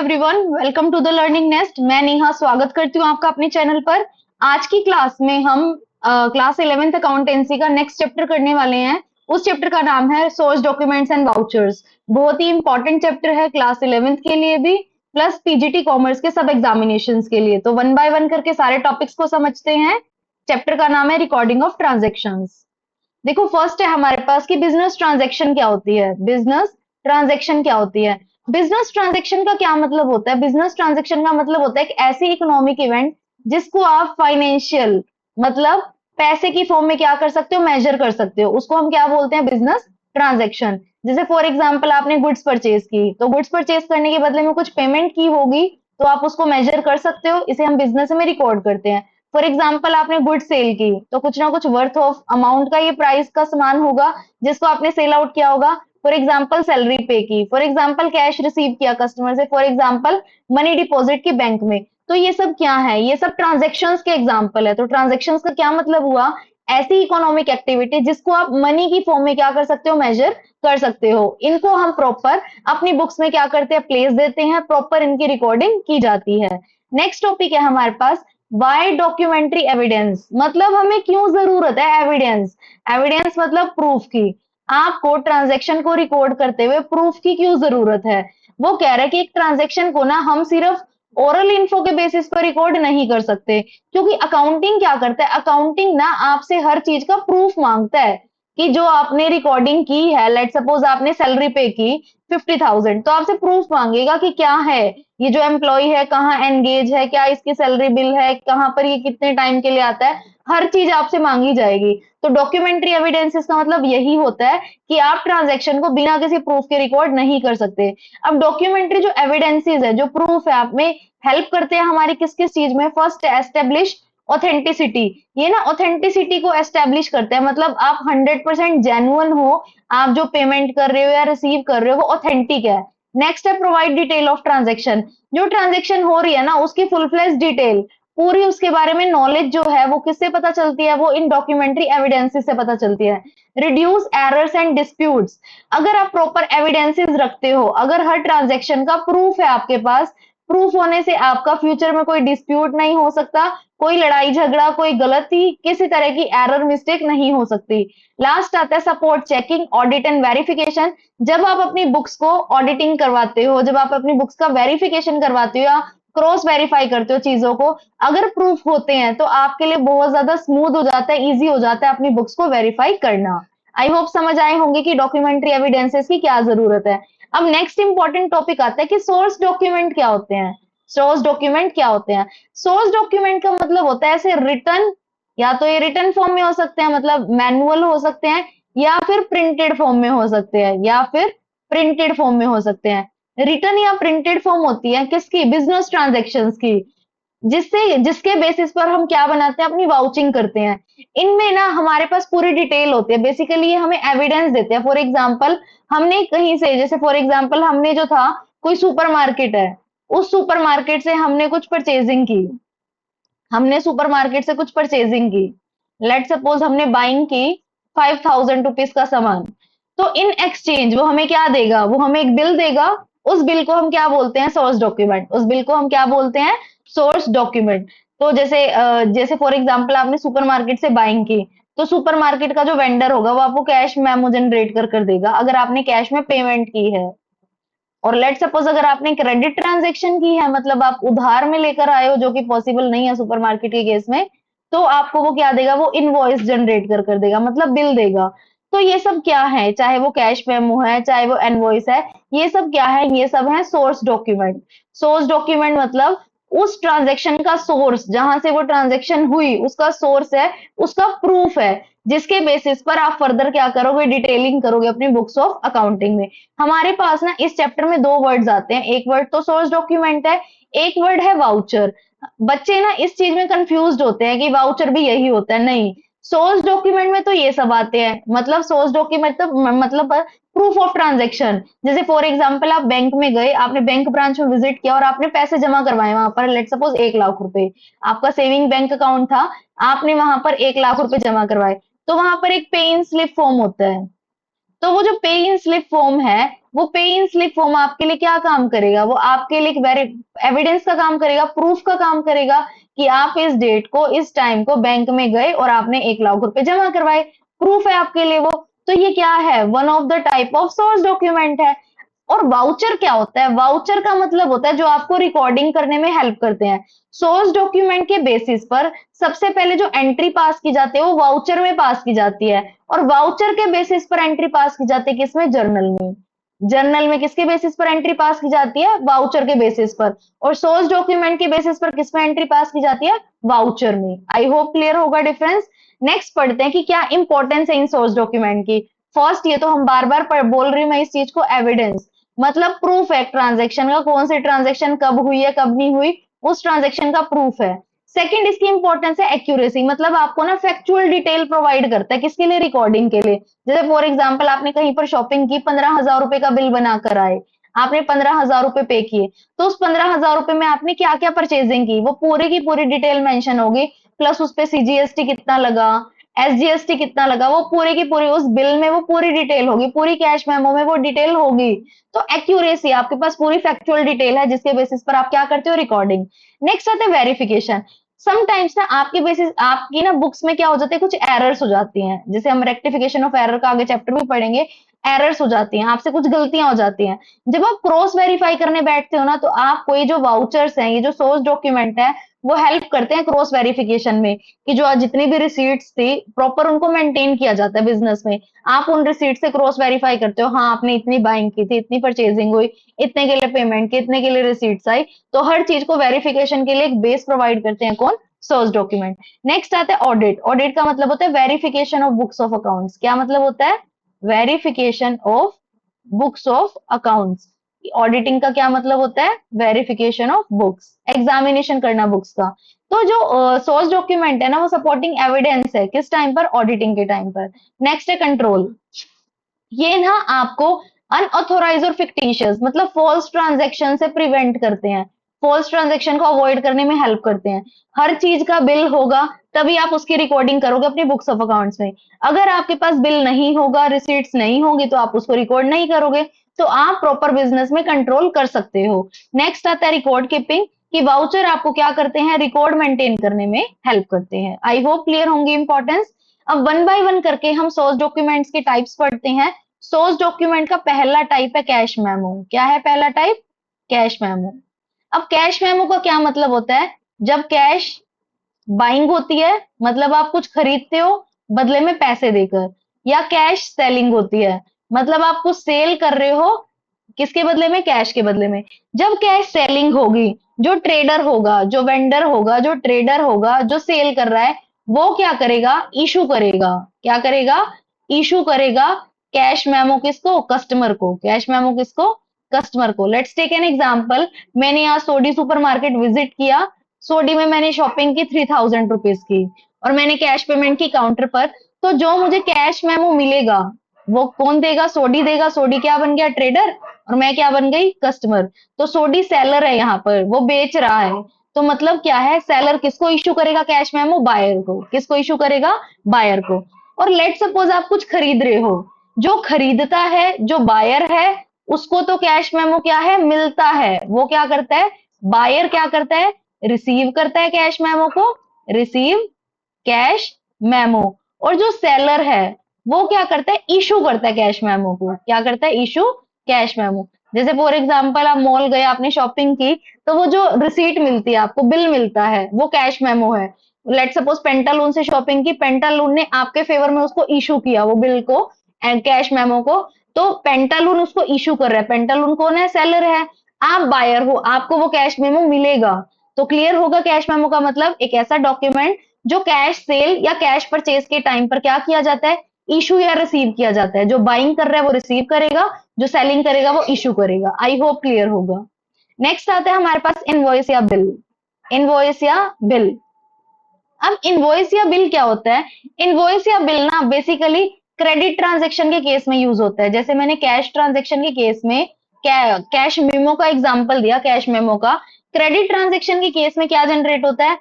Everyone, welcome to the learning nest. मैं नेहा स्वागत करती हूँ आपका अपने चैनल पर। आज की क्लास में हम क्लास 11th अकाउंटेंसी का नेक्स्ट चैप्टर करने वाले हैं। उस चैप्टर का नाम है सोर्स डॉक्यूमेंट्स एंड वाउचर्स। बहुत ही इंपॉर्टेंट चैप्टर है क्लास 11th के लिए भी, प्लस पीजीटी कॉमर्स के सब एग्जामिनेशंस के लिए। तो वन बाय वन करके सारे टॉपिक्स को समझते हैं। चैप्टर का नाम है रिकॉर्डिंग ऑफ ट्रांजेक्शंस। देखो, फर्स्ट है हमारे पास कि बिजनेस ट्रांजैक्शन क्या होती है। बिजनेस ट्रांजैक्शन क्या होती है? बिजनेस ट्रांजैक्शन का क्या मतलब होता है? बिजनेस ट्रांजैक्शन का मतलब होता है एक ऐसी इकोनॉमिक इवेंट जिसको आप फाइनेंशियल, मतलब पैसे की फॉर्म में क्या कर सकते हो, मेजर कर सकते हो। उसको हम क्या बोलते हैं? Business transaction. जैसे फॉर एग्जांपल आपने गुड्स परचेज की, तो गुड्स परचेज करने के बदले में कुछ पेमेंट की होगी, तो आप उसको मेजर कर सकते हो। इसे हम बिजनेस में रिकॉर्ड करते हैं। फॉर एग्जाम्पल आपने गुड सेल की, तो कुछ ना कुछ वर्थ ऑफ अमाउंट का ये प्राइस का सामान होगा जिसको आपने सेल आउट किया होगा। फॉर एग्जाम्पल सैलरी पे की, फॉर एग्जाम्पल कैश रिसीव किया कस्टमर से, फॉर एग्जाम्पल मनी डिपॉजिट की बैंक में। तो ये सब क्या है? ये सब ट्रांजेक्शन्स के एग्जाम्पल है। तो ट्रांजेक्शन्स का क्या मतलब हुआ? ऐसी इकोनॉमिक एक्टिविटी जिसको आप मनी की फॉर्म में क्या कर सकते हो, मेजर कर सकते हो। इनको हम प्रॉपर अपनी बुक्स में क्या करते हैं, प्लेस देते हैं, प्रॉपर इनकी रिकॉर्डिंग की जाती है। नेक्स्ट टॉपिक है हमारे पास वाई डॉक्यूमेंट्री एविडेंस। मतलब हमें क्यों जरूरत है एविडेंस? एविडेंस मतलब प्रूफ की। आपको ट्रांजैक्शन को रिकॉर्ड करते हुए प्रूफ की क्यों जरूरत है? वो कह रहा है कि एक ट्रांजैक्शन को ना हम सिर्फ ओरल इन्फो के बेसिस पर रिकॉर्ड नहीं कर सकते, क्योंकि अकाउंटिंग क्या करता है, अकाउंटिंग ना आपसे हर चीज का प्रूफ मांगता है कि जो आपने रिकॉर्डिंग की है, लेट सपोज आपने सैलरी पे की 50,000, तो आपसे प्रूफ मांगेगा कि क्या है, ये जो एम्प्लॉय है कहाँ एंगेज है, क्या इसकी सैलरी बिल है, कहाँ पर ये कितने टाइम के लिए आता है, हर चीज आपसे मांगी जाएगी। तो डॉक्यूमेंट्री एविडेंसेस का मतलब यही होता है कि आप ट्रांजैक्शन को बिना किसी प्रूफ के रिकॉर्ड नहीं कर सकते। अब डॉक्यूमेंट्री जो एविडेंसेस है, जो प्रूफ है, आप में हेल्प करते हैं हमारी किस किस चीज में? First establish authenticity. ये ना ऑथेंटिसिटी को एस्टेब्लिश करते हैं, मतलब आप 100% जेन्युइन हो, आप जो पेमेंट कर रहे हो या रिसीव कर रहे हो वो ऑथेंटिक है। नेक्स्ट है प्रोवाइड डिटेल ऑफ ट्रांजैक्शन। जो ट्रांजैक्शन हो रही है ना उसकी फुल फ्लेज डिटेल, पूरी उसके बारे में नॉलेज जो है वो किससे पता चलती है? वो इन डॉक्यूमेंट्री एविडेंसेस से पता चलती है। Reduce errors and disputes. अगर आप प्रॉपर एविडेंसेस रखते हो, अगर हर ट्रांजैक्शन का प्रूफ है आपके पास, प्रूफ होने से आपका फ्यूचर में कोई डिस्प्यूट नहीं हो सकता, कोई लड़ाई झगड़ा, कोई गलती, किसी तरह की एरर मिस्टेक नहीं हो सकती। लास्ट आता है support checking, audit and verification. जब आप अपनी बुक्स को ऑडिटिंग करवाते हो, जब आप अपनी बुक्स का वेरिफिकेशन करवाते हो या क्रॉस वेरीफाई करते हो चीजों को, अगर प्रूफ होते हैं तो आपके लिए बहुत ज्यादा स्मूथ हो जाता है, इजी हो जाता है अपनी बुक्स को वेरीफाई करना। आई होप समझ आए होंगे कि डॉक्यूमेंट्री एविडेंसेस की क्या जरूरत है। अब नेक्स्ट इंपॉर्टेंट टॉपिक आता है कि सोर्स डॉक्यूमेंट क्या होते हैं। सोर्स डॉक्यूमेंट क्या होते हैं? सोर्स डॉक्यूमेंट का मतलब होता है ऐसे रिटर्न, या तो ये रिटर्न फॉर्म में हो सकते हैं, मतलब मैनुअल हो सकते हैं, या फिर प्रिंटेड फॉर्म में हो सकते हैं, या फिर प्रिंटेड फॉर्म में हो सकते हैं। रिटर्न या प्रिंटेड फॉर्म होती है किसकी? बिजनेस ट्रांजैक्शंस की, जिससे जिसके बेसिस पर हम क्या बनाते हैं, अपनी वाउचिंग करते हैं। इनमें ना हमारे पास पूरी डिटेल होती है। बेसिकली ये हमें एविडेंस देते हैं। फॉर एग्जांपल हमने कहीं से, जैसे फॉर एग्जांपल हमने जो था, कोई सुपरमार्केट है, उस सुपरमार्केट से हमने कुछ परचेजिंग की, हमने सुपरमार्केट से कुछ परचेजिंग की, लेट सपोज हमने बाइंग की 5,000 रुपीज का सामान। तो इन एक्सचेंज वो हमें क्या देगा? वो हमें एक बिल देगा। उस बिल को हम क्या बोलते हैं? Source document. उस बिल को हम क्या बोलते हैं? Source document. तो जैसे फॉर एग्जांपल आपने सुपरमार्केट से बाइंग की, तो सुपरमार्केट का जो वेंडर होगा वो आपको कैश मेमो जनरेट कर देगा अगर आपने कैश में पेमेंट की है। और लेट सपोज अगर आपने क्रेडिट ट्रांजैक्शन की है, मतलब आप उधार में लेकर आए हो, जो कि पॉसिबल नहीं है सुपरमार्केट के केस में, तो आपको वो क्या देगा? वो इनवॉइस जनरेट कर देगा, मतलब बिल देगा। तो ये सब क्या है? चाहे वो कैश मेमो है, चाहे वो इनवॉइस है, ये सब क्या है? ये सब है सोर्स डॉक्यूमेंट। सोर्स डॉक्यूमेंट मतलब उस ट्रांजैक्शन का सोर्स, जहां से वो ट्रांजैक्शन हुई उसका सोर्स है, उसका प्रूफ है, जिसके बेसिस पर आप फर्दर क्या करोगे? डिटेलिंग करोगे अपनी बुक्स ऑफ अकाउंटिंग में। हमारे पास ना इस चैप्टर में दो वर्ड्स आते हैं। एक वर्ड तो सोर्स डॉक्यूमेंट है, एक वर्ड है वाउचर। बच्चे ना इस चीज में कंफ्यूज्ड होते हैं कि वाउचर भी यही होता है। नहीं, सोर्स डॉक्यूमेंट में तो ये सब आते हैं। मतलब सोर्स डॉक्यूमेंट तो मतलब प्रूफ ऑफ ट्रांजैक्शन। जैसे फॉर एग्जांपल आप बैंक में गए, आपने बैंक ब्रांच में विजिट किया और आपने पैसे जमा करवाए वहां पर, लेट सपोज 1 लाख रुपए आपका सेविंग बैंक अकाउंट था, आपने वहां पर 1 लाख रुपए जमा करवाए। तो वहां पर एक पे इन स्लिप फॉर्म होता है। तो वो जो पे इन स्लिप फॉर्म है, वो पे इन स्लिप फॉर्म आपके लिए क्या काम करेगा, वो आपके लिए एविडेंस का काम करेगा, प्रूफ का काम करेगा कि आप इस डेट को इस टाइम को बैंक में गए और आपने 1 लाख रुपए जमा करवाए, प्रूफ है आपके लिए वो। तो ये क्या है, one of the type of source document है। और वाउचर क्या होता है, वाउचर का मतलब होता है जो आपको रिकॉर्डिंग करने में हेल्प करते हैं। सोर्स डॉक्यूमेंट के बेसिस पर सबसे पहले जो एंट्री पास की जाती है वो वाउचर में पास की जाती है, और वाउचर के बेसिस पर एंट्री पास की जाती है किसमें, जर्नल में। जर्नल में किसके बेसिस पर एंट्री पास की जाती है, वाउचर के बेसिस पर। और सोर्स डॉक्यूमेंट के बेसिस पर किसमें एंट्री पास की जाती है, वाउचर में। आई होप क्लियर होगा डिफरेंस। नेक्स्ट पढ़ते हैं कि क्या इंपॉर्टेंस है इन सोर्स डॉक्यूमेंट की। फर्स्ट, ये तो हम बार बार बोल रही हूँ मैं इस चीज को, एविडेंस मतलब प्रूफ है ट्रांजैक्शन का, कौन सी ट्रांजैक्शन कब हुई है कब नहीं हुई, उस ट्रांजैक्शन का प्रूफ है। सेकंड, इसकी इंपॉर्टेंस है एक्यूरेसी, मतलब आपको ना फैक्चुअल डिटेल प्रोवाइड करता है, किसके लिए, रिकॉर्डिंग के लिए। जैसे फॉर एग्जांपल आपने कहीं पर शॉपिंग की, 15,000 रुपए का बिल बनाकर आए, आपने 15,000 रुपए पे किए, तो उस 15,000 रुपए में आपने क्या क्या परचेजिंग की वो पूरी की पूरी डिटेल मेंशन होगी, प्लस उस पे सीजीएसटी कितना लगा, एसजीएसटी कितना लगा, वो पूरी की पूरी उस बिल में वो पूरी डिटेल होगी, पूरी कैश मेमो में वो डिटेल होगी। तो एक्यूरेसी, आपके पास पूरी फैक्चुअल डिटेल है जिसके बेसिस पर आप क्या करते हो, रिकॉर्डिंग। नेक्स्ट आता है वेरिफिकेशन। समटाइम्स ना आपके बेसिस आपकी ना बुक्स में क्या हो जाते हैं, कुछ एरर्स हो जाती हैं, जैसे हम रेक्टिफिकेशन ऑफ एरर का आगे चैप्टर में पढ़ेंगे। एरर्स हो जाती हैं, आपसे कुछ गलतियां हो जाती हैं। जब आप क्रॉस वेरीफाई करने बैठते हो ना, तो आपको ये जो वाउचर्स हैं, ये जो सोर्स डॉक्यूमेंट है, वो हेल्प करते हैं क्रॉस वेरिफिकेशन में, कि जो आज जितनी भी रिसीट्स थी प्रॉपर उनको मेंटेन किया जाता है बिजनेस में। आप उन रिसीट से क्रॉस वेरीफाई करते हो, हाँ आपने इतनी बाइंग की थी, इतनी परचेजिंग हुई, इतने के लिए पेमेंट की, इतने के लिए रिसीट्स आई। तो हर चीज को वेरिफिकेशन के लिए एक बेस प्रोवाइड करते हैं, कौन, सोर्स डॉक्यूमेंट। नेक्स्ट आता है ऑडिट। ऑडिट का मतलब होता है verification of books of accounts. क्या मतलब होता है, verification of books of accounts. Auditing का क्या मतलब होता है, वेरिफिकेशन ऑफ बुक्स, एग्जामिनेशन करना बुक्स का। तो जो सोर्स डॉक्यूमेंट है ना, वो सपोर्टिंग एविडेंस है, किस टाइम पर, ऑडिटिंग के टाइम पर। नेक्स्ट है कंट्रोल। ये ना आपको अनऑथोराइज और फिक्टिशियस मतलब फॉल्स ट्रांजैक्शन से प्रिवेंट करते हैं, फॉल्स ट्रांजैक्शन को अवॉइड करने में हेल्प करते हैं। हर चीज का बिल होगा तभी आप उसकी रिकॉर्डिंग करोगे अपनी बुक्स ऑफ अकाउंट्स में। अगर आपके पास बिल नहीं होगा, रिसीट्स नहीं होगी, तो आप उसको रिकॉर्ड नहीं करोगे, तो आप प्रॉपर बिजनेस में कंट्रोल कर सकते हो। नेक्स्ट आता है रिकॉर्ड कीपिंग, कि वाउचर आपको क्या करते हैं, रिकॉर्ड मेंटेन करने में हेल्प करते हैं। आई होप क्लियर होंगी इंपॉर्टेंस। अब वन बाय वन करके हम सोर्स डॉक्यूमेंट्स के टाइप्स पढ़ते हैं। सोर्स डॉक्यूमेंट का पहला टाइप है कैश मेमो। क्या है पहला टाइप, कैश मेमो। अब कैश मेमो का क्या मतलब होता है, जब कैश बाइंग होती है, मतलब आप कुछ खरीदते हो बदले में पैसे देकर, या कैश सेलिंग होती है, मतलब आप कुछ सेल कर रहे हो, किसके बदले में, कैश के बदले में। जब कैश सेलिंग होगी, जो ट्रेडर होगा, जो वेंडर होगा, जो ट्रेडर होगा, जो सेल कर रहा है, वो क्या करेगा, इशू करेगा। क्या करेगा, इशू करेगा कैश मेमो किसको, कस्टमर को। कैश मेमो किसको, कस्टमर को। Let's take an example. मैंने आज सोडी सुपरमार्केट विजिट किया, सोडी में मैंने शॉपिंग की 3,000 रुपीज की, और मैंने कैश पेमेंट की काउंटर पर। तो जो मुझे कैश मेमो मिलेगा वो कौन देगा, सोडी देगा। सोडी क्या बन गया, ट्रेडर, और मैं क्या बन गई, कस्टमर। तो सोडी सेलर है, यहाँ पर वो बेच रहा है। तो मतलब क्या है, सेलर किसको इशू करेगा कैश मेमो, बायर को। किसको इशू करेगा, बायर को। और लेट सपोज आप कुछ खरीद रहे हो, जो खरीदता है, जो बायर है, उसको तो कैश मेमो क्या है, मिलता है। वो क्या करता है, बायर क्या करता है, रिसीव करता है कैश मेमो को, रिसीव कैश मेमो। और जो सेलर है वो क्या करता है, इशू करता है कैश मेमो को। क्या करता है, इशू कैश मेमो। जैसे फॉर एग्जांपल आप मॉल गए, आपने शॉपिंग की, तो वो जो रिसीट मिलती है आपको, बिल मिलता है, वो कैश मेमो है। लेट सपोज पेंटालून से शॉपिंग की, पेंटालून ने आपके फेवर में उसको इशू किया वो बिल को, कैश मेमो को। तो पेंटालून उसको इशू कर रहा है। पेंटालून कौन है, सेलर है। आप बायर हो, आपको वो कैश मेमो मिलेगा। तो क्लियर होगा, कैश मेमो का मतलब एक ऐसा डॉक्यूमेंट जो कैश सेल या कैश परचेज के टाइम पर क्या किया जाता है, इशू या रिसीव किया जाता है। जो बाइंग कर रहा है वो रिसीव करेगा, जो सेलिंग करेगा वो इशू करेगा। आई होप क्लियर होगा। नेक्स्ट आता है हमारे पास इनवॉइस या बिल। इनवॉइस या बिल। अब इनवॉइस या बिल क्या होता है, इनवॉइस या बिल ना बेसिकली क्रेडिट ट्रांजेक्शन के केस में यूज होता है। जैसे मैंने कैश ट्रांजेक्शन के केस में कैश मेमो का एग्जांपल दिया, कैश मेमो का। क्रेडिट ट्रांजेक्शन के केस में क्या जनरेट होता है,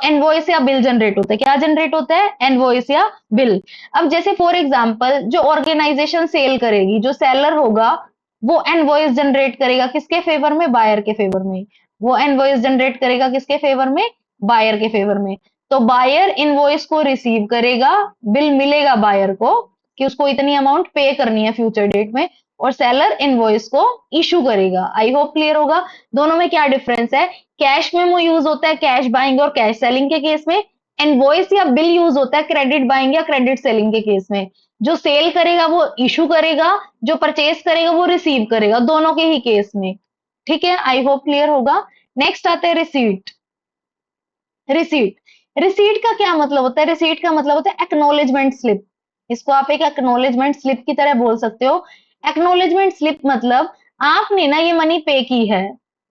इनवॉइस या बिल जनरेट होता है। क्या जनरेट होता है, इनवॉइस या बिल। अब जैसे फॉर एग्जांपल जो ऑर्गेनाइजेशन सेल करेगी, जो सेलर होगा, वो इनवॉइस जनरेट करेगा किसके फेवर में? बायर के फेवर में। वो इनवॉइस जनरेट करेगा किसके फेवर में? बायर के फेवर में। तो बायर इनवॉइस को रिसीव करेगा, बिल मिलेगा बायर को कि उसको इतनी अमाउंट पे करनी है फ्यूचर डेट में, और सेलर इनवॉइस को इशू करेगा। आई होप क्लियर होगा। दोनों में क्या डिफरेंस है? कैश मेमो यूज होता है कैश बाइंग और कैश सेलिंग के केस में, इनवॉइस या बिल यूज होता है क्रेडिट बाइंग या क्रेडिट सेलिंग के केस में। जो सेल करेगा वो इशू करेगा, जो परचेज करेगा वो रिसीव करेगा, दोनों के ही केस में। ठीक है, आई होप क्लियर होगा। नेक्स्ट आते हैं रिसीट। रिसीट रिसीट का क्या मतलब होता है? रिसीट का मतलब होता है एक्नॉलेजमेंट स्लिप। इसको आप एक एक्नॉलेजमेंट स्लिप की तरह बोल सकते हो। एक्नॉलेजमेंट स्लिप मतलब आपने ना ये मनी पे की है।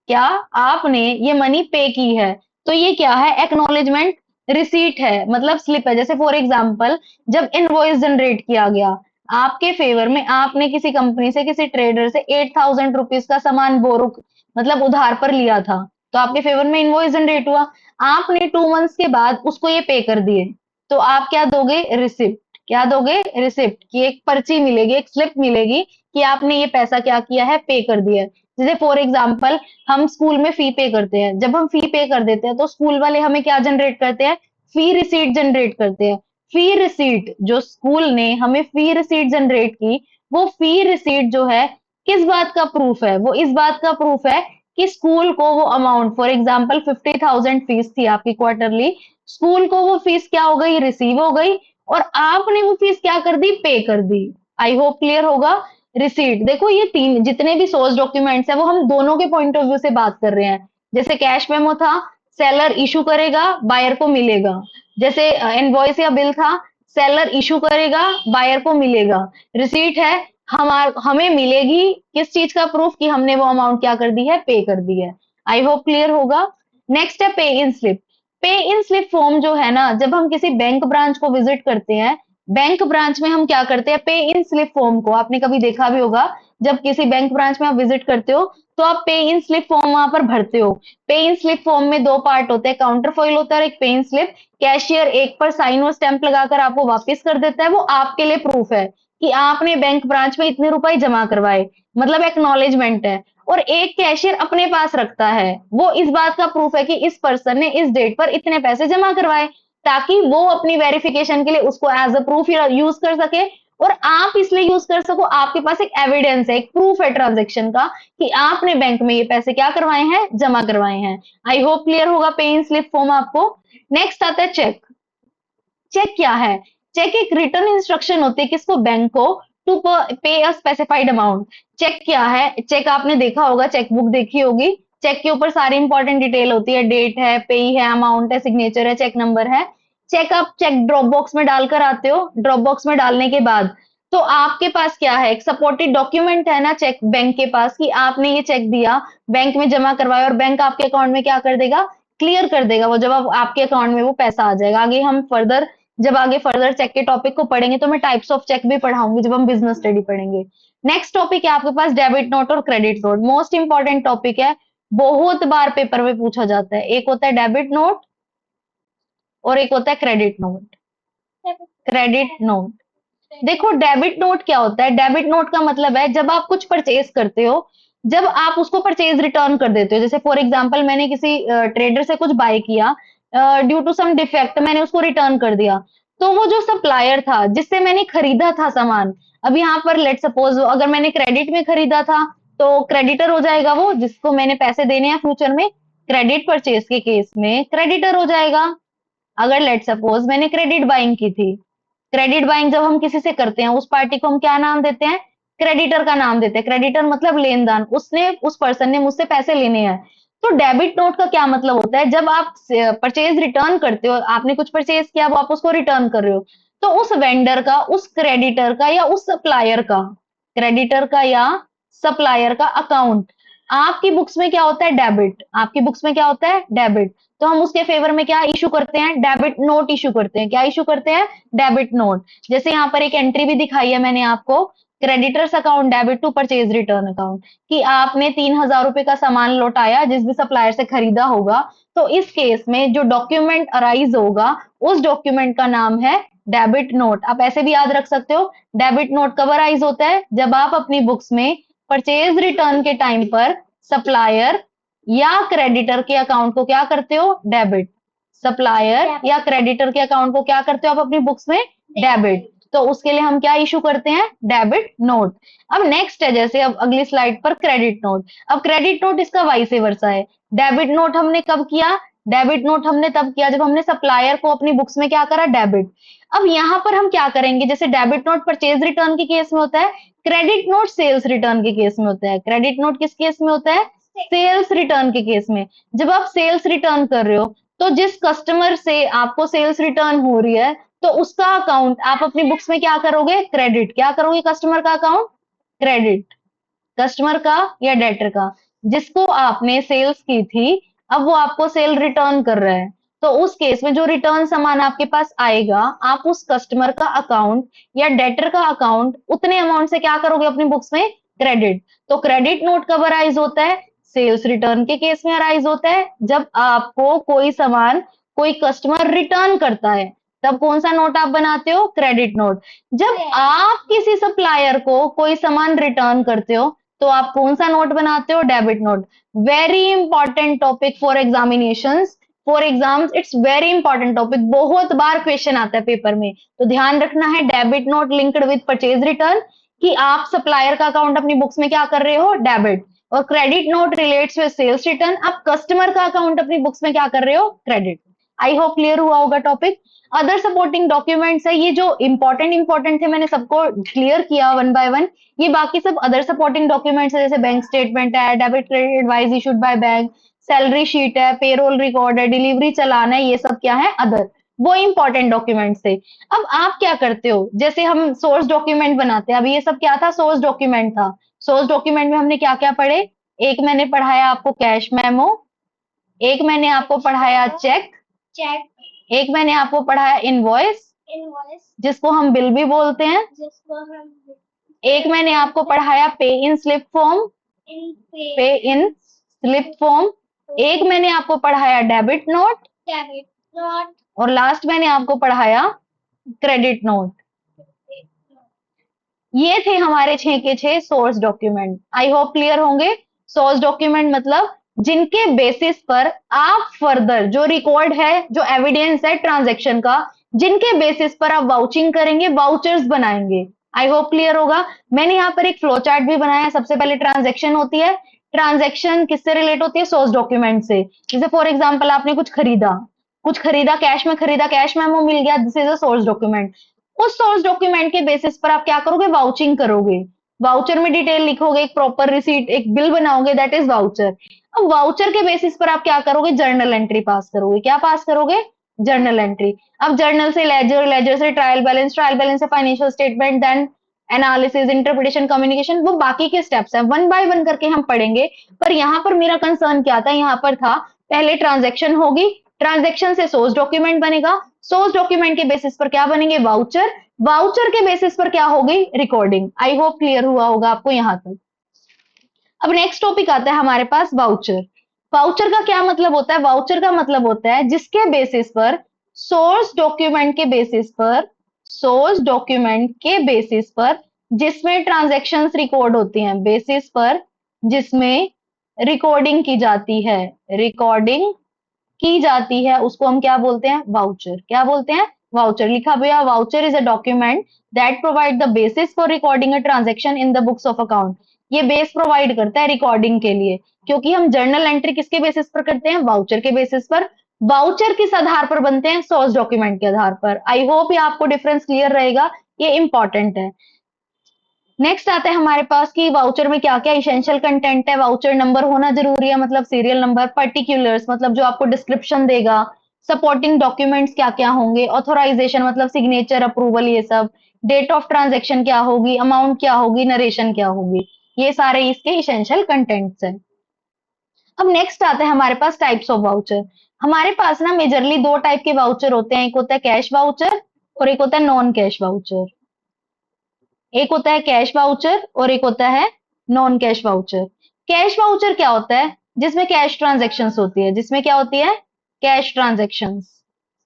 क्या? आपने ये मनी पे की है, तो ये क्या है? एक्नॉलेजमेंट रिसीट है, मतलब स्लिप है। जैसे फॉर एग्जांपल, जब इनवॉइस जनरेट किया गया आपके फेवर में, आपने किसी कंपनी से, किसी ट्रेडर से 8,000 रुपीज का सामान बोरो, मतलब उधार पर लिया था, तो आपके फेवर में इनवॉइस जनरेट हुआ। आपने 2 मंथ्स के बाद उसको ये पे कर दिए, तो आप क्या दोगे? रिसिप्ट। क्या दोगे? रिसिप्ट की एक पर्ची मिलेगी, एक स्लिप मिलेगी कि आपने ये पैसा क्या किया है? पे कर दिया है। जैसे फॉर एग्जाम्पल, हम स्कूल में फी पे करते हैं। जब हम फी पे कर देते हैं तो स्कूल वाले हमें क्या जनरेट करते हैं? फी रिसीट जनरेट करते हैं। फी रिसीट, जो स्कूल ने हमें फी रिसीट जनरेट की, वो फी रिसीट जो है किस बात का प्रूफ है? वो इस बात का प्रूफ है कि स्कूल को वो अमाउंट, फॉर एग्जाम्पल 50,000 फीस थी आपकी क्वार्टरली, स्कूल को वो फीस क्या हो गई? रिसीव हो गई, और आपने वो फीस क्या कर दी? पे कर दी। आई होप क्लियर होगा। रिसीट, देखो ये तीन जितने भी सोर्स डॉक्यूमेंट्स है वो हम दोनों के पॉइंट ऑफ व्यू से बात कर रहे हैं। जैसे कैश मेमो था, सेलर इशू करेगा, बायर को मिलेगा। जैसे इनवॉइस या बिल था, सेलर इशू करेगा, बायर को मिलेगा। रिसीट है, हमें मिलेगी किस चीज का प्रूफ? कि हमने वो अमाउंट क्या कर दी है? पे कर दी है। आई होप क्लियर होगा। नेक्स्ट है पे इन स्लिप। पे इन स्लिप फॉर्म जो है ना, जब हम किसी बैंक ब्रांच को विजिट करते हैं, बैंक ब्रांच में हम क्या करते हैं? पे इन स्लिप फॉर्म को आपने कभी देखा भी होगा। जब किसी बैंक ब्रांच में आप विजिट करते हो तो आप पे इन स्लिप फॉर्म वहां पर भरते हो। पे इन स्लिप फॉर्म में दो पार्ट होते हैं, काउंटर फॉइल होता है और एक पे इन स्लिप। कैशियर एक पर साइन और स्टैंप लगाकर आपको वापस कर देता है, वो आपके लिए प्रूफ है कि आपने बैंक ब्रांच में इतने रुपए जमा करवाए, मतलब एक्नॉलेजमेंट है। और एक कैशियर अपने पास रखता है, वो इस बात का प्रूफ है कि इस पर्सन ने इस डेट पर इतने पैसे जमा करवाए, ताकि वो अपनी वेरिफिकेशन के लिए उसको एज अ प्रूफ यूज कर सके। और आप इसलिए यूज कर सको, आपके पास एक एविडेंस है, एक प्रूफ है ट्रांजेक्शन का कि आपने बैंक में ये पैसे क्या करवाए हैं? जमा करवाए हैं। आई होप क्लियर होगा पे इन स्लिप फॉर्म आपको। नेक्स्ट आता है चेक। चेक क्या है? चेक एक रिटर्न इंस्ट्रक्शन होती है किसको? बैंक को, टू पे अ स्पेसिफाइड अमाउंट। चेक क्या है? चेक आपने देखा होगा, चेक बुक देखी होगी। चेक के ऊपर सारी इंपॉर्टेंट डिटेल होती है, डेट है, पे है, अमाउंट है, सिग्नेचर है, चेक नंबर है। चेक आप चेक ड्रॉप बॉक्स में डालकर आते हो। ड्रॉप बॉक्स में डालने के बाद तो आपके पास क्या है? एक सपोर्टेड डॉक्यूमेंट है ना चेक बैंक के पास, कि आपने ये चेक दिया, बैंक में जमा करवाया, और बैंक आपके अकाउंट में क्या कर देगा? क्लियर कर देगा वो, जब आपके अकाउंट में वो पैसा आ जाएगा। आगे हम फर्दर, जब आगे फर्दर चेक के टॉपिक को पढ़ेंगे तो मैं टाइप्स ऑफ चेक भी पढ़ाऊंगी जब हम बिजनेस स्टडी पढ़ेंगे। नेक्स्ट टॉपिक है आपके पास डेबिट नोट और credit note. Most important topic है, बहुत बार पेपर में पूछा जाता है। एक होता है डेबिट नोट और एक होता है क्रेडिट नोट। क्रेडिट नोट, देखो डेबिट नोट क्या होता है? डेबिट नोट का मतलब है जब आप कुछ परचेज करते हो, जब आप उसको परचेज रिटर्न कर देते हो। जैसे फॉर एग्जांपल, मैंने किसी ट्रेडर से कुछ बाय किया, ड्यू टू सम डिफेक्ट मैंने उसको रिटर्न कर दिया, तो वो जो सप्लायर था जिससे मैंने खरीदा था सामान, अब यहाँ पर लेट सपोज अगर मैंने क्रेडिट में खरीदा था तो क्रेडिटर हो जाएगा वो, जिसको मैंने पैसे देने हैं फ्यूचर में। क्रेडिट परचेज के केस में क्रेडिटर हो जाएगा। अगर लेट सपोज मैंने क्रेडिट बाइंग की थी, क्रेडिट बाइंग जब हम किसी से करते हैं उस पार्टी को हम क्या नाम देते हैं? क्रेडिटर का नाम देते हैं। क्रेडिटर मतलब लेनदान, उसने, उस पर्सन ने मुझसे पैसे लेने हैं। तो डेबिट नोट का क्या मतलब होता है? जब आप परचेज रिटर्न करते हो, आपने कुछ परचेज किया, वो आप उसको रिटर्न कर रहे हो, तो उस वेंडर का, उस क्रेडिटर का या उस सप्लायर का, क्रेडिटर का या सप्लायर का अकाउंट आपकी बुक्स में क्या होता है? डेबिट। आपकी बुक्स में क्या होता है? डेबिट। तो हम उसके फेवर में क्या इशू करते हैं? डेबिट नोट इशू करते हैं। क्या इशू करते हैं? Debit note. जैसे यहाँ पर एक एंट्री भी दिखाई है मैंने आपको, creditors account debit to purchase return account, कि आपने 3,000 रुपए का सामान लौटाया जिस भी सप्लायर से खरीदा होगा, तो इस केस में जो डॉक्यूमेंट अराइज होगा उस डॉक्यूमेंट का नाम है डेबिट नोट। आप ऐसे भी याद रख सकते हो, डेबिट नोट कब अराइज होता है? जब आप अपनी बुक्स में परचेज रिटर्न के टाइम पर सप्लायर या क्रेडिटर के अकाउंट को क्या करते हो? डेबिट। सप्लायर या क्रेडिटर के अकाउंट को क्या करते हो आप अपनी बुक्स में? डेबिट। तो उसके लिए हम क्या इशू करते हैं? Debit note. अब नेक्स्ट है, जैसे अब अगली स्लाइड पर क्रेडिट नोट। अब क्रेडिट नोट इसका वाइस वर्सा है। डेबिट नोट हमने कब किया? डेबिट नोट हमने तब किया जब हमने सप्लायर को अपनी बुक्स में क्या करा? डेबिट। अब यहाँ पर हम क्या करेंगे? जैसे डेबिट नोट परचेज रिटर्न के केस में होता है, क्रेडिट नोट सेल्स रिटर्न के केस में होता है। क्रेडिट नोट किस केस में होता है? सेल्स रिटर्न के केस में। जब आप सेल्स रिटर्न कर रहे हो तो जिस कस्टमर से आपको सेल्स रिटर्न हो रही है तो उसका अकाउंट आप अपनी बुक्स में क्या करोगे? क्रेडिट। क्या करोगे? कस्टमर का अकाउंट क्रेडिट। कस्टमर का या डेटर का, जिसको आपने सेल्स की थी, अब वो आपको सेल रिटर्न कर रहा है, तो उस केस में जो रिटर्न सामान आपके पास आएगा, आप उस कस्टमर का अकाउंट या डेटर का अकाउंट उतने अमाउंट से क्या करोगे अपनी बुक्स में? क्रेडिट। तो क्रेडिट नोट कब अराइज होता है? सेल्स रिटर्न के केस में अराइज होता है, जब आपको कोई सामान कोई कस्टमर रिटर्न करता है, तब कौन सा नोट आप बनाते हो? Credit note. जब आप किसी सप्लायर को कोई सामान रिटर्न करते हो तो आप कौन सा नोट बनाते हो? Debit note. Very important topic for examinations, for exams, it's very important topic. बहुत बार क्वेश्चन आता है पेपर में, तो ध्यान रखना है debit note linked with purchase return, कि आप सप्लायर का अकाउंट अपनी बुक्स में क्या कर रहे हो? डेबिट। और credit note relates with sales return, आप कस्टमर का अकाउंट अपनी बुक्स में क्या कर रहे हो? क्रेडिट। आई होप क्लियर हुआ होगा टॉपिक। अदर सपोर्टिंग डॉक्यूमेंट्स है, ये जो इंपॉर्टेंट थे मैंने सबको क्लियर किया वन बाय वन। ये बाकी सब अदर सपोर्टिंग डॉक्यूमेंट्स है, जैसे बैंक स्टेटमेंट है, debit credit advice issued by bank, salary sheet है, पेरोल रिकॉर्ड है, डिलीवरी चलान है, ये सब क्या है? अदर। वो इंपॉर्टेंट डॉक्यूमेंट्स थे। अब आप क्या करते हो? जैसे हम सोर्स डॉक्यूमेंट बनाते हैं, अब ये सब क्या था? सोर्स डॉक्यूमेंट था। सोर्स डॉक्यूमेंट में हमने क्या क्या पढ़े? एक मैंने पढ़ाया आपको कैश मेमो, एक मैंने आपको पढ़ाया चेक, एक मैंने आपको पढ़ाया इनवॉइस, जिसको हम बिल भी बोलते हैं, एक मैंने आपको पढ़ाया पे इन स्लिप फॉर्म, पे इन स्लिप फॉर्म, एक मैंने आपको पढ़ाया डेबिट नोट, और लास्ट मैंने आपको पढ़ाया क्रेडिट नोट। ये थे हमारे 6 के 6 source document. I hope clear होंगे। सोर्स डॉक्यूमेंट मतलब जिनके बेसिस पर आप फर्दर जो रिकॉर्ड है, जो एविडेंस है ट्रांजैक्शन का, जिनके बेसिस पर आप वाउचिंग करेंगे, वाउचर्स बनाएंगे। आई होप क्लियर होगा। मैंने यहाँ पर एक फ्लो चार्ट भी बनाया। सबसे पहले ट्रांजैक्शन होती है। ट्रांजैक्शन किससे रिलेट होती है? सोर्स डॉक्यूमेंट से। जैसे फॉर एग्जाम्पल आपने कुछ खरीदा, कैश में खरीदा, कैश मेमो मिल गया, this is a source document. उस सोर्स डॉक्यूमेंट के बेसिस पर आप क्या करोगे? वाउचिंग करोगे। वाउचर में डिटेल लिखोगे, एक प्रॉपर रिसीट, एक बिल बनाओगे, दैट इज वाउचर। अब वाउचर के बेसिस पर आप क्या करोगे? जर्नल एंट्री पास करोगे। क्या पास करोगे? Journal entry. अब जर्नल से लेजर, लेजर से ट्रायल बैलेंस, ट्रायल बैलेंस से financial statement, then analysis, interpretation, communication, वो बाकी के स्टेप्स हैं, वन बाय वन करके हम पढ़ेंगे। पर यहाँ पर मेरा कंसर्न क्या था? यहाँ पर था पहले ट्रांजेक्शन होगी, ट्रांजेक्शन से सोर्स डॉक्यूमेंट बनेगा, सोर्स डॉक्यूमेंट के बेसिस पर क्या बनेंगे? वाउचर, वाउचर के बेसिस पर क्या होगी? रिकॉर्डिंग। आई होप क्लियर हुआ होगा आपको यहां तक। अब नेक्स्ट टॉपिक आता है हमारे पास वाउचर। वाउचर का क्या मतलब होता है? वाउचर का मतलब होता है जिसके बेसिस पर सोर्स डॉक्यूमेंट के बेसिस पर, सोर्स डॉक्यूमेंट के बेसिस पर जिसमें ट्रांजैक्शंस रिकॉर्ड होती हैं, बेसिस पर जिसमें रिकॉर्डिंग की जाती है, रिकॉर्डिंग की जाती है, उसको हम क्या बोलते हैं? वाउचर। क्या बोलते हैं? वाउचर। लिखा भैया, voucher is a document that provide the basis for recording a transaction in the books of account. ये बेस प्रोवाइड करता है रिकॉर्डिंग के लिए, क्योंकि हम जर्नल एंट्री किसके बेसिस पर करते हैं? वाउचर के बेसिस पर। वाउचर किस आधार पर बनते हैं? सोर्स डॉक्यूमेंट के आधार पर। आई होप ये आपको डिफरेंस क्लियर रहेगा, ये इंपॉर्टेंट है। नेक्स्ट आता है हमारे पास कि वाउचर में क्या क्या इसेंशियल कंटेंट है। वाउचर नंबर होना जरूरी है, मतलब सीरियल नंबर, पर्टिकुलर्स मतलब जो आपको डिस्क्रिप्शन देगा, सपोर्टिंग डॉक्यूमेंट्स क्या क्या होंगे, ऑथोराइजेशन मतलब सिग्नेचर, अप्रूवल, ये सब, डेट ऑफ ट्रांजेक्शन क्या होगी, अमाउंट क्या होगी, नरेशन क्या होगी, ये सारे इसके इसेंशियल कंटेंट्स हैं। अब नेक्स्ट आता है हमारे पास टाइप्स ऑफ वाउचर। हमारे पास ना मेजरली दो टाइप के वाउचर होते हैं, एक होता है कैश वाउचर और एक होता है नॉन कैश वाउचर। एक होता है कैश वाउचर और एक होता है non cash voucher. Cash voucher क्या होता है? जिसमें कैश ट्रांजैक्शंस होती है, जिसमें क्या होती है? कैश ट्रांजैक्शंस,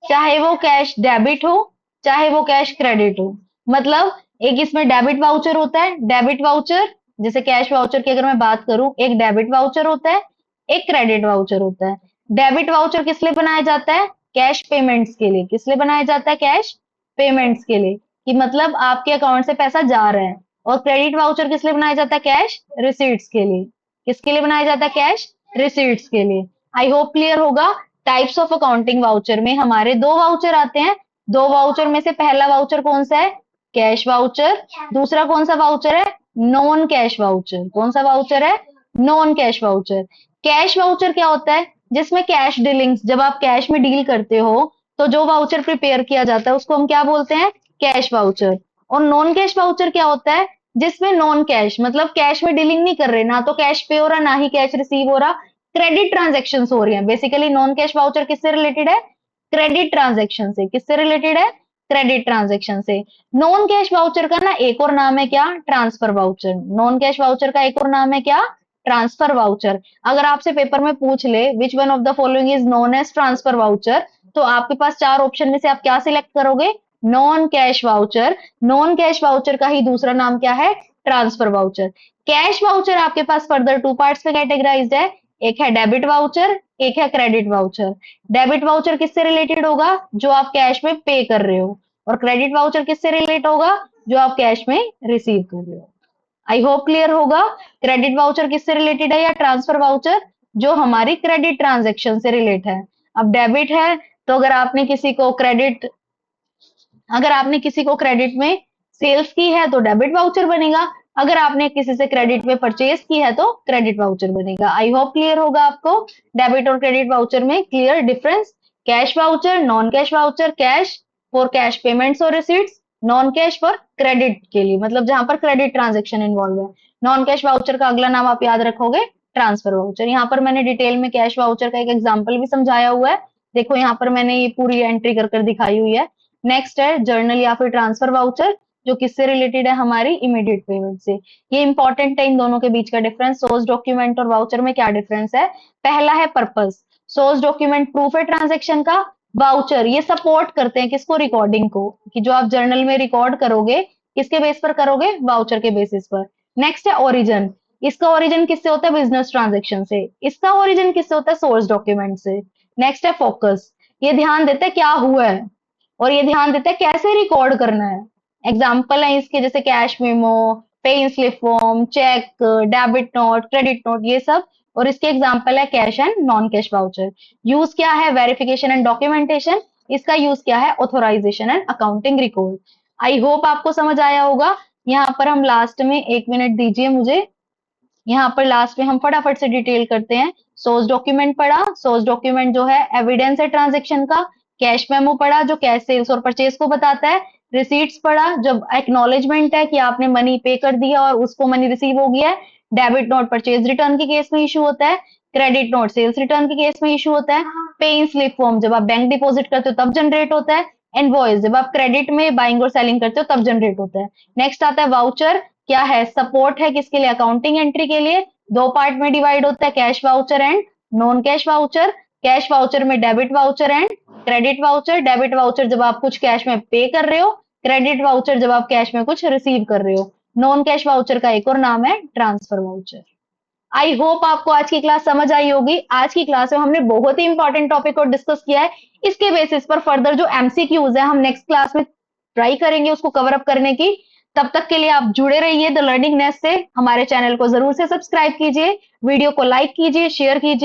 चाहे वो कैश डेबिट हो, चाहे वो कैश क्रेडिट हो। मतलब एक इसमें डेबिट वाउचर होता है, डेबिट वाउचर, जैसे कैश वाउचर की अगर मैं बात करूं, एक डेबिट वाउचर होता है, एक क्रेडिट वाउचर होता है। डेबिट वाउचर किस लिए बनाया जाता है? कैश पेमेंट्स के लिए। किस लिए बनाया जाता है? कैश पेमेंट्स के लिए, कि मतलब आपके अकाउंट से पैसा जा रहा है। और क्रेडिट वाउचर किस लिए बनाया जाता है? कैश रिसीट्स के लिए। किसके लिए बनाया जाता है? कैश रिसीट्स के लिए। आई होप क्लियर होगा। टाइप्स ऑफ अकाउंटिंग वाउचर में हमारे दो वाउचर आते हैं। दो वाउचर में से पहला वाउचर कौन सा है? Cash voucher. दूसरा कौन सा वाउचर है? Non cash voucher. कौन सा वाउचर है? Non cash voucher. Cash voucher क्या होता है? जिसमें कैश डीलिंग्स, जब आप कैश में डील करते हो तो जो वाउचर प्रिपेयर किया जाता है उसको हम क्या बोलते हैं? Cash voucher. और नॉन कैश वाउचर क्या होता है? जिसमें नॉन कैश, मतलब कैश में डीलिंग नहीं कर रहे, ना तो कैश पे हो रहा ना ही कैश रिसीव हो रहा, क्रेडिट ट्रांजेक्शन हो रही है। बेसिकली नॉन कैश वाउचर किससे रिलेटेड है? क्रेडिट ट्रांजेक्शन से। किससे रिलेटेड है? क्रेडिट ट्रांजेक्शन से। नॉन कैश वाउचर का ना एक और नाम है क्या? Transfer voucher. Non cash voucher का एक और नाम है क्या? Transfer voucher. अगर आपसे पेपर में पूछ ले which one of the following is known as transfer voucher, तो आपके पास चार ऑप्शन में से आप क्या सिलेक्ट करोगे? Non cash voucher. Non cash voucher का ही दूसरा नाम क्या है? Transfer voucher. कैश वाउचर आपके पास फर्दर टू पार्ट्स में कैटेगराइज्ड है। एक है डेबिट वाउचर, एक है क्रेडिट वाउचर। डेबिट वाउचर किससे रिलेटेड होगा? जो आप कैश में पे कर रहे हो। और क्रेडिट वाउचर किससे रिलेट होगा? जो आप कैश में रिसीव कर रहे हो। आई होप क्लियर होगा। क्रेडिट वाउचर किससे रिलेटेड है या ट्रांसफर वाउचर? जो हमारी क्रेडिट ट्रांजेक्शन से रिलेट है। अब डेबिट है तो अगर आपने किसी को क्रेडिट में सेल्स की है तो डेबिट वाउचर बनेगा। अगर आपने किसी से क्रेडिट में परचेज की है तो क्रेडिट वाउचर बनेगा। आई होप क्लियर होगा आपको। डेबिट और क्रेडिट वाउचर में clear difference. Cash voucher, non cash voucher, cash for cash payments और receipts, non cash for credit के लिए, मतलब जहां पर क्रेडिट ट्रांजेक्शन इन्वॉल्व है। नॉन कैश वाउचर का अगला नाम आप याद रखोगे, ट्रांसफर वाउचर। यहाँ पर मैंने डिटेल में कैश वाउचर का एक एग्जाम्पल भी समझाया हुआ है। देखो यहाँ पर मैंने ये पूरी एंट्री कर दिखाई हुई है। नेक्स्ट है जर्नल या फिर ट्रांसफर वाउचर, जो किससे रिलेटेड है? हमारी इमीडिएट पेमेंट से। ये इंपॉर्टेंट है इन दोनों के बीच का डिफरेंस। सोर्स डॉक्यूमेंट और वाउचर में क्या डिफरेंस है? पहला है पर्पस। सोर्स डॉक्यूमेंट प्रूफ है ट्रांजेक्शन का। वाउचर ये सपोर्ट करते हैं किसको? रिकॉर्डिंग को, कि जो आप जर्नल में रिकॉर्ड करोगे किसके बेस पर करोगे? वाउचर के बेसिस पर। नेक्स्ट है ओरिजिन। इसका ओरिजिन किससे होता है? बिजनेस ट्रांजेक्शन से। इसका ओरिजिन किससे होता है? सोर्स डॉक्यूमेंट से। नेक्स्ट है फोकस। ये ध्यान देते हैं क्या हुआ है, और ये ध्यान देता है कैसे रिकॉर्ड करना है। एग्जाम्पल है इसके जैसे cash memo, pay in slip form, cheque, debit note, credit note, ये सब। और इसके एग्जाम्पल है cash and non cash voucher. Use क्या है? Verification and documentation. इसका यूज क्या है? Authorisation and accounting record. I hope आपको समझ आया होगा। यहाँ पर हम लास्ट में 1 मिनट दीजिए मुझे। यहाँ पर लास्ट में हम फटाफट से डिटेल करते हैं। सोर्स डॉक्यूमेंट पढ़ा। सोर्स डॉक्यूमेंट जो है एविडेंस है ट्रांजेक्शन का। कैश मेमो पढ़ा जो कैश सेल्स और परचेज को बताता है। रिसीट्स पढ़ा जब एक्नॉलेजमेंट है कि आपने मनी पे कर दिया और उसको मनी रिसीव हो गया है। डेबिट नोट परचेज रिटर्न के केस में इशू होता है। क्रेडिट नोट सेल्स रिटर्न के केस में इशू होता है। पे इन स्लिप फॉर्म जब आप बैंक डिपॉजिट करते हो तब जनरेट होता है। इनवॉइस जब आप क्रेडिट में बाइंग और सेलिंग करते हो तब जनरेट होता है। नेक्स्ट आता है वाउचर। क्या है? सपोर्ट है किसके लिए? अकाउंटिंग एंट्री के लिए। दो पार्ट में डिवाइड होता है, cash voucher and non cash voucher. Cash voucher में debit voucher and credit voucher. Debit voucher जब आप कुछ कैश में पे कर रहे हो, क्रेडिट वाउचर जब आप कैश में कुछ रिसीव कर रहे हो। नॉन कैश वाउचर का एक और नाम है ट्रांसफर वाउचर। आई होप आपको आज की क्लास समझ आई होगी। आज की क्लास में हमने बहुत ही इंपॉर्टेंट टॉपिक को डिस्कस किया है। इसके बेसिस पर फर्दर जो एमसीक्यूज है हम नेक्स्ट क्लास में ट्राई करेंगे उसको कवर अप करने की। तब तक के लिए आप जुड़े रहिए द लर्निंग नेस्ट से। हमारे चैनल को जरूर से सब्सक्राइब कीजिए, वीडियो को लाइक कीजिए, शेयर कीजिए।